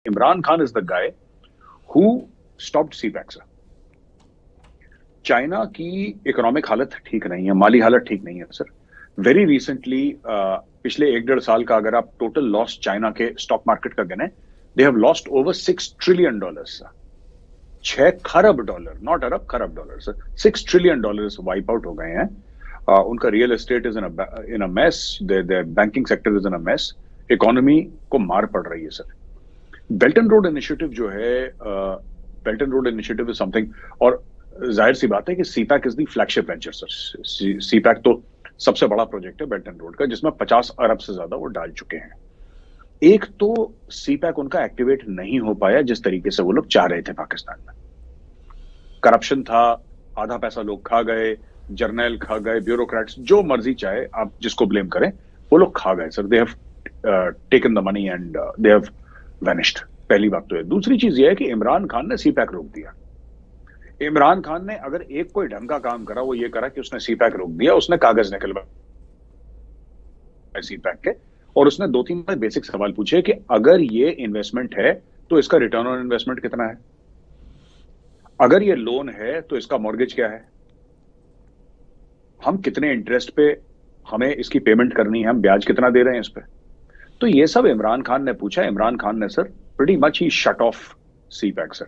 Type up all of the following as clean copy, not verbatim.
Imran Khan is the guy who stopped CPEC sir. China की economic हालत ठीक नहीं है, माली हालत ठीक नहीं है सर। वेरी रिसेंटली पिछले 1-1.5 साल का अगर आप टोटल लॉस चाइना के स्टॉक मार्केट का गिने, they have lost over $6 trillion sir. 6 खरब डॉलर, नॉट अरब, खरब dollar sir. $6 trillion wipe out हो गए हैं। उनका real estate is in a mess, their banking sector is in a mess, economy को मार पड़ रही है सर। बेल्ट एंड रोड इनिशिएटिव जो है, belt and road initiative is something, और जाहिर सी बात है कि CPEC is the flagship venture sir. CPEC तो सबसे बड़ा प्रोजेक्ट है बेल्ट एंड रोड का, जिसमें 50 अरब से ज्यादा वो डाल चुके हैं। एक तो सीपैक उनका एक्टिवेट नहीं हो पाया जिस तरीके से वो लोग चाह रहे थे। पाकिस्तान में करप्शन था, आधा पैसा लोग खा गए, जर्नल खा गए, ब्यूरोक्रेट्स, जो मर्जी चाहे आप जिसको ब्लेम करें, वो लोग खा गए sir. They have taken the money and they have vanished. पहली बात तो है। दूसरी चीज ये है कि इमरान खान ने सीपैक रोक दिया। इमरान खान ने अगर एक कोई ढंग का काम करा, वो ये करा कि उसने सीपैक रोक दिया, उसने कागज निकलवाए सीपैक के, और उसने 2-3 बेसिक सवाल पूछे कि अगर ये इन्वेस्टमेंट है तो इसका रिटर्न ऑन इन्वेस्टमेंट कितना है, अगर ये लोन है तो इसका मॉर्गेज क्या है, हम कितने इंटरेस्ट पे हमें इसकी पेमेंट करनी है, हम ब्याज कितना दे रहे हैं इस पे। तो ये सब इमरान खान ने पूछा। इमरान खान ने सर प्रीटी मच ही शट ऑफ सीपैक सर।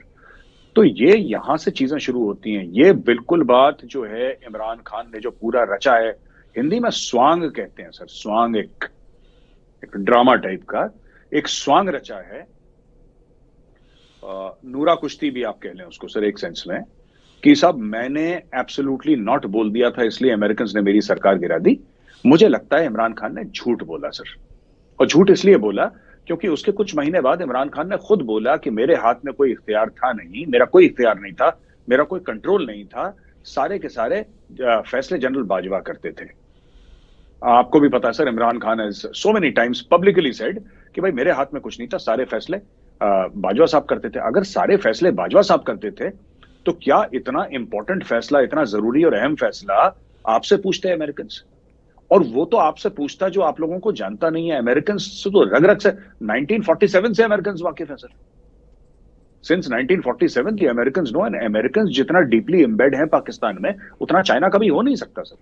तो ये यहां से चीजें शुरू होती हैं। ये बिल्कुल बात जो है इमरान खान ने जो पूरा रचा है, हिंदी में स्वांग कहते हैं सर। स्वांग एक ड्रामा टाइप का एक स्वांग रचा है। नूरा कुश्ती भी आप कह लें उसको सर, एक सेंस में, कि साहब मैंने एब्सोल्युटली नॉट बोल दिया था इसलिए अमेरिकन ने मेरी सरकार गिरा दी। मुझे लगता है इमरान खान ने झूठ बोला सर, और झूठ इसलिए बोला क्योंकि उसके कुछ महीने बाद इमरान खान ने खुद बोला कि मेरे हाथ में कोई इख्तियार था नहीं, मेरा कोई इख्तियार नहीं था, मेरा कोई कंट्रोल नहीं था, सारे के सारे फैसले जनरल बाजवा करते थे। आपको भी पता है sir, Imran Khan has so many times publicly said कि भाई मेरे हाथ में कुछ नहीं था, सारे फैसले बाजवा साहब करते थे। अगर सारे फैसले बाजवा साहब करते थे तो क्या इतना इंपॉर्टेंट फैसला, इतना जरूरी और अहम फैसला आपसे पूछते हैं अमेरिकन? और वो तो आपसे पूछता जो आप लोगों को जानता नहीं है। अमेरिकन से तो रग रग से 1947 से अमेरिकन वाकिफ है सर। Since 1947 the American no, and American जितना डीपली एम्बेड है पाकिस्तान में, उतना चाइना कभी हो नहीं सकता सर।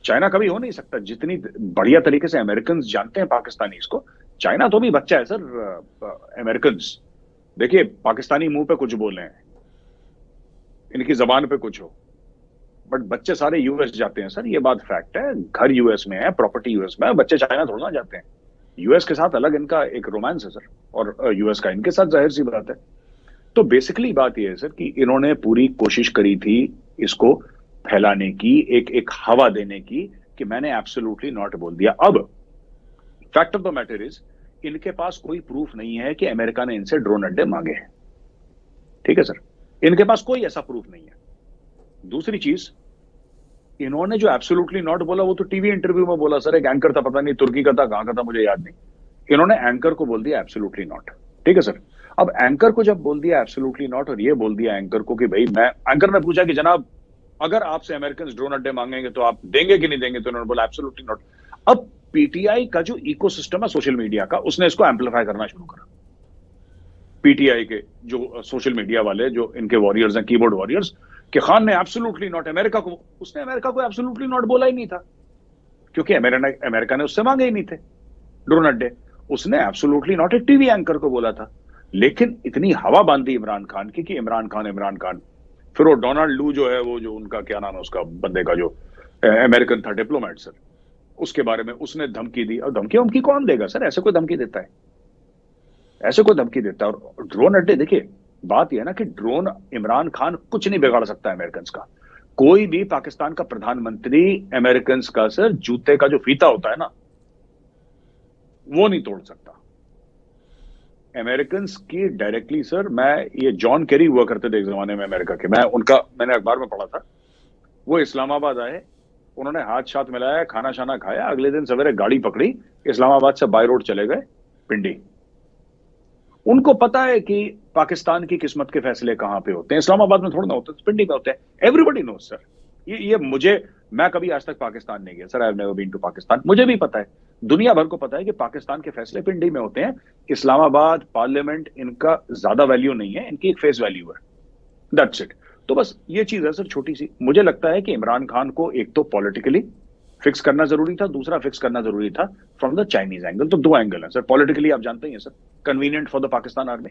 चाइना कभी हो नहीं सकता जितनी बढ़िया तरीके से अमेरिकन जानते हैं पाकिस्तानीज को। चाइना तो भी बच्चा है सर अमेरिकन। देखिए, पाकिस्तानी मुंह पे कुछ बोले हैं, इनकी जबान पे कुछ हो, बट बच्चे सारे यूएस जाते हैं सर। ये बात फैक्ट है। घर यूएस में है, प्रॉपर्टी यूएस में है, बच्चे चाइना थोड़ा ना जाते हैं। यूएस के साथ अलग इनका एक रोमांस है सर, और यूएस का इनके साथ जाहिर सी बात है। तो बेसिकली बात यह है सर कि इन्होंने पूरी कोशिश करी थी इसको फैलाने की, एक हवा देने की कि मैंने एब्सोल्युटली नॉट बोल दिया। अब fact of the matter is, इनके पास कोई प्रूफ नहीं है कि अमेरिका ने इनसे ड्रोन अड्डे मांगे हैं। ठीक है सर, इनके पास कोई ऐसा प्रूफ नहीं है। दूसरी चीज, इन्होंने जो एब्सोल्युटली नॉट बोला वो तो टीवी इंटरव्यू में बोला सर। एक एंकर था, पता नहीं तुर्की का था, कहां का था, मुझे याद नहीं। इन्होंने एंकर को बोल दिया एब्सोल्युटली नॉट। ठीक है सर। अब एंकर को जब बोल दिया एब्सोल्युटली नॉट, और ये बोल दिया एंकर को कि भाई मैं, एंकर ने पूछा कि जनाब अगर आपसे अमेरिकन ड्रोन अड्डे मांगेंगे तो आप देंगे कि नहीं देंगे, तो इन्होंने बोला एब्सोल्युटली नॉट। अब पीटीआई का जो इकोसिस्टम है सोशल मीडिया का, उसने इसको एम्पलीफाई करना शुरू करा। पीटीआई के जो सोशल मीडिया वाले, जो इनके वॉरियर्स हैं, कीबोर्ड वॉरियर्स, कि खान ने एब्सोल्युटली नॉट अमेरिका को, उसने अमेरिका को एब्सोल्युटली नॉट बोला ही नहीं था, क्योंकि अमेरिका ने उससे मांगे ही नहीं थे ड्रोन अड्डे। उसने एब्सोल्युटली नॉट एक टीवी एंकर को बोला था। लेकिन इतनी हवा बांधी इमरान खान की कि इमरान खान, फिर वो डोनाल्ड लू जो है, वो जो उनका क्या नाम है उसका बंदे का, जो अमेरिकन था डिप्लोमेट सर, उसके बारे में उसने धमकी दी। और धमकी कौन देगा सर? ऐसे कोई धमकी देता है? ऐसे कोई धमकी देता है? और ड्रोन अड्डे, देखिए बात यह है ना कि ड्रोन, इमरान खान कुछ नहीं बिगाड़ सकता अमेरिकन का। कोई भी पाकिस्तान का प्रधानमंत्री अमेरिकन का सर जूते का जो फीता होता है ना, वो नहीं तोड़ सकता अमेरिकन की डायरेक्टली सर। मैं, ये जॉन केरी हुआ करते थे एक जमाने में अमेरिका के, मैंने अखबार में पढ़ा था। वो इस्लामाबाद आए, उन्होंने हाथ शाथ मिलाया, खाना शाना खाया, अगले दिन सवेरे गाड़ी पकड़ी, इस्लामाबाद से बाय रोड चले गए पिंडी। उनको पता है कि पाकिस्तान की किस्मत के फैसले कहां पे होते हैं, इस्लामाबाद में थोड़ा ना होते हैं, पिंडी में होते हैं। Everybody knows sir. ये मुझे, मैं कभी आज तक पाकिस्तान नहीं गया sir, I have never been to Pakistan, मुझे भी पता है। दुनिया भर को पता है कि पाकिस्तान के फैसले पिंडी में होते हैं, इस्लामाबाद पार्लियामेंट इनका ज्यादा वैल्यू नहीं है, इनकी एक फेस वैल्यू है, दैट्स इट। तो बस ये चीज है सर छोटी सी। मुझे लगता है कि इमरान खान को एक तो पॉलिटिकली फिक्स करना जरूरी था, दूसरा फिक्स करना जरूरी था फ्रॉम द चाइनीज एंगल। तो दो एंगल है सर, पॉलिटिकली आप जानते ही हैं sir, convenient for the Pakistan army,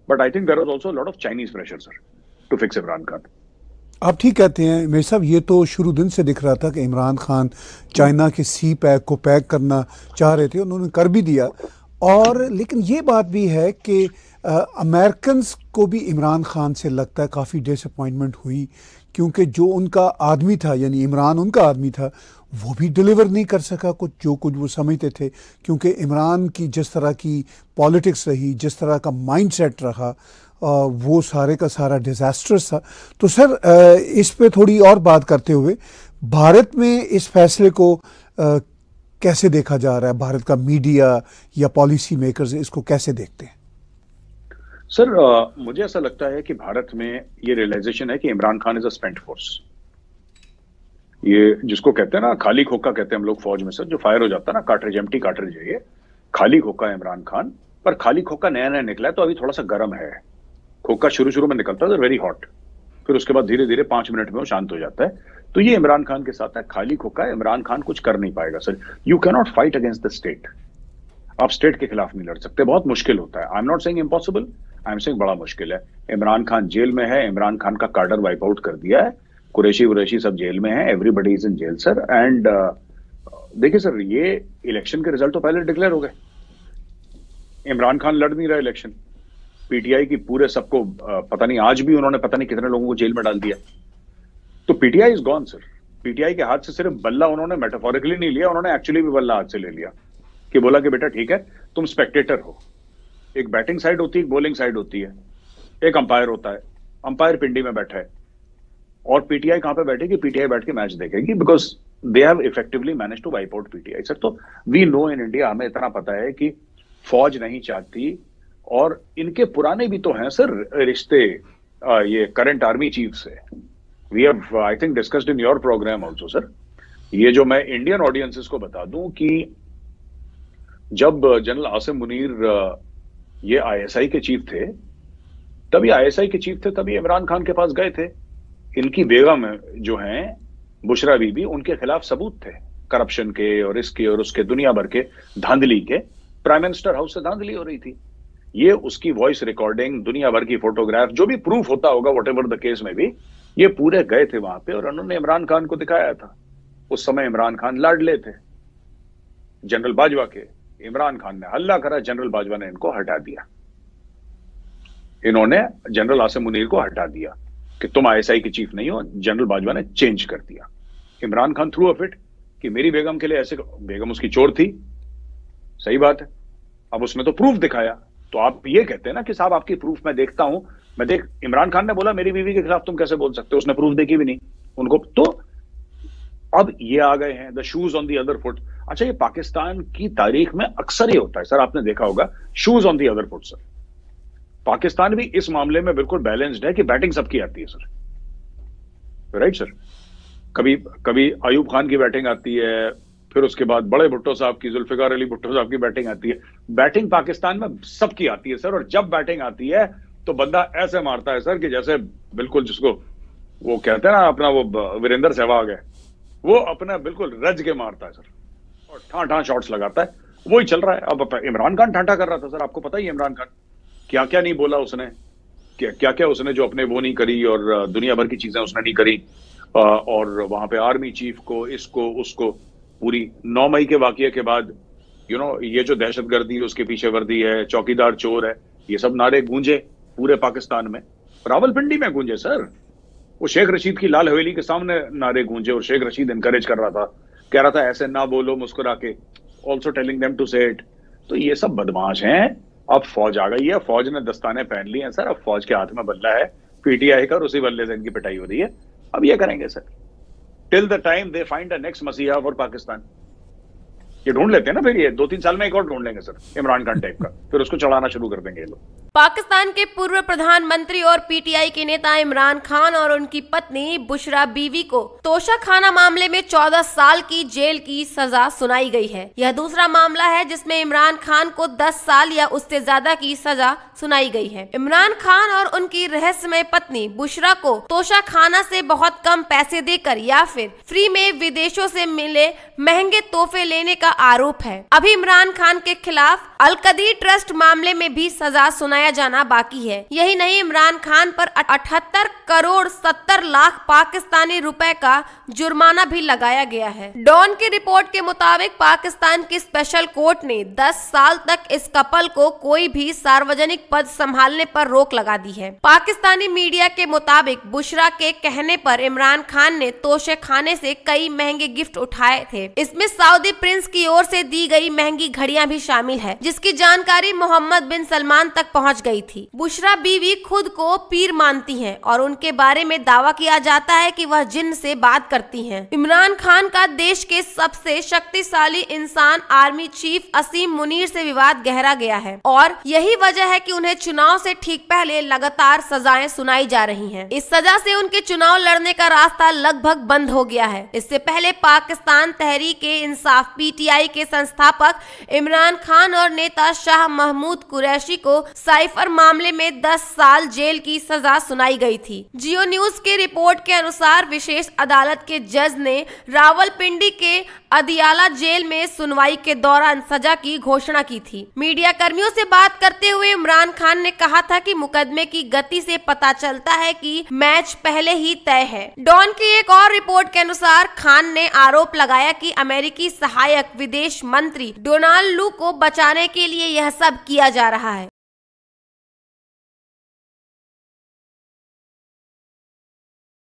but I think there was also lot of Chinese pressure sir to fix Imran Khan. आप ठीक कहते हैं मेरे साहब, ये तो शुरू दिन से दिख रहा था कि इमरान खान चाइना के सी पैक को पैक करना चाह रहे थे, उन्होंने कर भी दिया। और लेकिन ये बात भी है कि अमेरिकन्स को भी इमरान खान से लगता है काफ़ी डिसअपॉइंटमेंट हुई, क्योंकि जो उनका आदमी था, यानी इमरान उनका आदमी था, वो भी डिलीवर नहीं कर सका कुछ वो समझते थे। क्योंकि इमरान की जिस तरह की पॉलिटिक्स रही, जिस तरह का माइंडसेट रहा, वो सारे का सारा डिज़ास्टर्स था। तो सर इस पे थोड़ी और बात करते हुए, भारत में इस फैसले को कैसे देखा जा रहा है? भारत का मीडिया या पॉलिसी मेकर्स इसको कैसे देखते हैं? सर मुझे ऐसा लगता है कि भारत में ये रियलाइजेशन है कि Imran Khan is a spent force. ये जिसको कहते हैं ना खाली खोखा कहते हैं हम लोग फौज में सर, जो फायर हो जाता है ना, कार्ट्रिज, एम्प्टी कार्ट्रिज है ये, खाली खोखा है इमरान खान। पर खाली खोखा नया नया निकला है तो अभी थोड़ा सा गर्म है। खोखा शुरू में निकलता है वेरी हॉट, फिर उसके बाद धीरे धीरे 5 मिनट में वो शांत हो जाता है। तो ये इमरान खान के साथ है, खाली खोखा है। इमरान खान कुछ कर नहीं पाएगा sir. You can not fight against the state. आप स्टेट के खिलाफ नहीं लड़ सकते, बहुत मुश्किल होता है। I am not saying impossible, I am saying बड़ा मुश्किल है। इमरान खान जेल में है, इमरान खान का कार्डर वाइप आउट कर दिया है, कुरैशी सब जेल में है, everybody is in jail sir. And देखिए सर, ये इलेक्शन के रिजल्ट तो पहले डिक्लेयर हो गए। इमरान खान लड़ नहीं रहा इलेक्शन, पीटीआई की पूरे सबको पता नहीं, आज भी उन्होंने पता नहीं कितने लोगों को जेल में डाल दिया। तो PTI is gone sir. PTI के हाथ से सिर्फ बल्ला उन्होंने मेटाफोरिकली नहीं लिया, उन्होंने एक्चुअली भी बल्ला हाथ से ले लिया, कि बोला कि बेटा ठीक है तुम स्पेक्टेटर हो। एक बैटिंग साइड होती है, एक बॉलिंग साइड होती है, एक अंपायर होता है। अंपायर पिंडी में बैठा है और पीटीआई कहां पे बैठेगी? पीटीआई बैठ के मैच देखेगी, because they have effectively manage to wipe out PTI sir. तो वी नो इन इंडिया, हमें इतना पता है कि फौज नहीं चाहती, और इनके पुराने भी तो हैं सर रिश्ते ये करंट आर्मी चीफ से। We have I think discussed in your programme also sir. ये जो मैं इंडियन ऑडियंसेस को बता दूं कि जब जनरल आसिम मुनीर ये आईएसआई के चीफ थे, तभी आईएसआई के चीफ थे, तभी इमरान खान के पास गए थे। इनकी बेगम जो हैं बुशरा बीबी, उनके खिलाफ सबूत थे करप्शन के और इसके और उसके, दुनिया भर के धांधली के। प्राइम मिनिस्टर हाउस से धांधली हो रही थी। ये उसकी वॉइस रिकॉर्डिंग, दुनिया भर की फोटोग्राफ, जो भी प्रूफ होता होगा व्हाटएवर द केस में भी, ये पूरे गए थे वहां पे और उन्होंने इमरान खान को दिखाया था। उस समय इमरान खान लाडले थे जनरल बाजवा के। इमरान खान ने हल्ला करा, जनरल बाजवा ने इनको हटा दिया। इन्होंने जनरल आसिम मुनीर को हटा दिया कि तुम आईएसआई के चीफ नहीं हो। जनरल बाजवा ने चेंज कर दिया। Imran Khan through a fit कि मेरी बेगम के लिए ऐसे, बेगम उसकी चोर थी, सही बात है। अब उसने तो प्रूफ दिखाया, तो आप ये कहते हैं ना कि साहब आपकी प्रूफ मैं देखता हूं, इमरान खान ने बोला मेरी बीवी के खिलाफ तुम कैसे बोल सकते हो, उसने प्रूफ देखी भी नहीं उनको। तो अब ये आ गए हैं the shoes on the other foot. अच्छा, ये पाकिस्तान की तारीख में अक्सर ही होता है सर, आपने देखा होगा, shoes on the other foot sir. Pakistan भी इस मामले में बिल्कुल बैलेंस्ड है कि बैटिंग सबकी आती है सर, राइट सर। कभी कभी अयूब खान की बैटिंग आती है, फिर उसके बाद बड़े भुट्टो साहब की, जुल्फिकार अली भुट्टो साहब की बैटिंग आती है। बैटिंग पाकिस्तान में सबकी आती है सर, और जब बैटिंग आती है तो बंदा ऐसे मारता है सर कि जैसे बिल्कुल, जिसको वो कहते हैं ना अपना, वो वीरेंद्र सहवाग है, वो अपना बिल्कुल रज के मारता है सर, और ठां शॉट्स लगाता है। वही चल रहा है। अब इमरान खान ठांठा कर रहा था सर, आपको पता ही है इमरान खान क्या क्या नहीं बोला उसने, क्या क्या उसने जो अपने वो नहीं करी, और दुनिया भर की चीजें उसने नहीं करी। और वहां पे आर्मी चीफ को, इसको उसको, पूरी 9 मई के वाकये के बाद ये जो दहशतगर्दी उसके पीछे वर्दी है, चौकीदार चोर है, ये सब नारे गूंजे पूरे पाकिस्तान में। रावलपिंडी में गूंजे सर, वो शेख रशीद की लाल हवेली के सामने नारे गूंजे, और शेख रशीद इनकरेज कर रहा था, कह रहा था ऐसे ना बोलो मुस्कुरा के, ऑल्सो टेलिंग देम टू से इट। तो ये सब बदमाश हैं। अब फौज आ गई है, फौज ने दस्ताने पहन लिए हैं सर, अब फौज के हाथ में बल्ला है, पीटीआई का, और उसी बल्ले से इनकी पिटाई हो रही है। अब ये करेंगे sir till the time they find the next मसीहा फॉर पाकिस्तान। ये ढूंढ लेते हैं ना, फिर ये 2-3 साल में एक और ढूंढ लेंगे सर इमरान खान टाइप का, फिर उसको चढ़ाना शुरू कर देंगे ये लोग। पाकिस्तान के पूर्व प्रधानमंत्री और पीटीआई के नेता इमरान खान और उनकी पत्नी बुशरा बीवी को तोशाखाना मामले में 14 साल की जेल की सजा सुनाई गई है। यह दूसरा मामला है जिसमें इमरान खान को 10 साल या उससे ज्यादा की सजा सुनाई गई है। इमरान खान और उनकी रहस्यमय पत्नी बुशरा को तोशाखाना से बहुत कम पैसे देकर या फिर फ्री में विदेशों से मिले महंगे तोहफे लेने का आरोप है। अभी इमरान खान के खिलाफ अल-कदीर ट्रस्ट मामले में भी सजा सुनाया जाना बाकी है। यही नहीं, इमरान खान पर 78 करोड़ 70 लाख पाकिस्तानी रुपए का जुर्माना भी लगाया गया है। डॉन की रिपोर्ट के मुताबिक पाकिस्तान की स्पेशल कोर्ट ने 10 साल तक इस कपल को कोई भी सार्वजनिक पद संभालने पर रोक लगा दी है। पाकिस्तानी मीडिया के मुताबिक बुशरा के कहने पर इमरान खान ने तोशाखाने से कई महंगे गिफ्ट उठाए थे। इसमें सऊदी प्रिंस की ओर से दी गई महंगी घड़ियां भी शामिल है, जिसकी जानकारी मोहम्मद बिन सलमान तक पहुंच गई थी। बुशरा बीवी खुद को पीर मानती हैं और उनके बारे में दावा किया जाता है कि वह जिन्न से बात करती हैं। इमरान खान का देश के सबसे शक्तिशाली इंसान आर्मी चीफ असीम मुनीर से विवाद गहरा गया है और यही वजह है कि उन्हें चुनाव से ठीक पहले लगातार सजाएं सुनाई जा रही हैं। इस सजा से उनके चुनाव लड़ने का रास्ता लगभग बंद हो गया है। इससे पहले पाकिस्तान तहरीक-ए-इंसाफ पीटीआई के संस्थापक इमरान खान और नेता शाह महमूद कुरैशी को साइफर मामले में 10 साल जेल की सजा सुनाई गई थी। जियो न्यूज के रिपोर्ट के अनुसार विशेष अदालत के जज ने रावलपिंडी के अदियाला जेल में सुनवाई के दौरान सजा की घोषणा की थी। मीडिया कर्मियों से बात करते हुए इमरान खान ने कहा था कि मुकदमे की गति से पता चलता है कि मैच पहले ही तय है। डॉन की एक और रिपोर्ट के अनुसार खान ने आरोप लगाया कि अमेरिकी सहायक विदेश मंत्री डोनाल्ड लू को बचाने के लिए यह सब किया जा रहा है।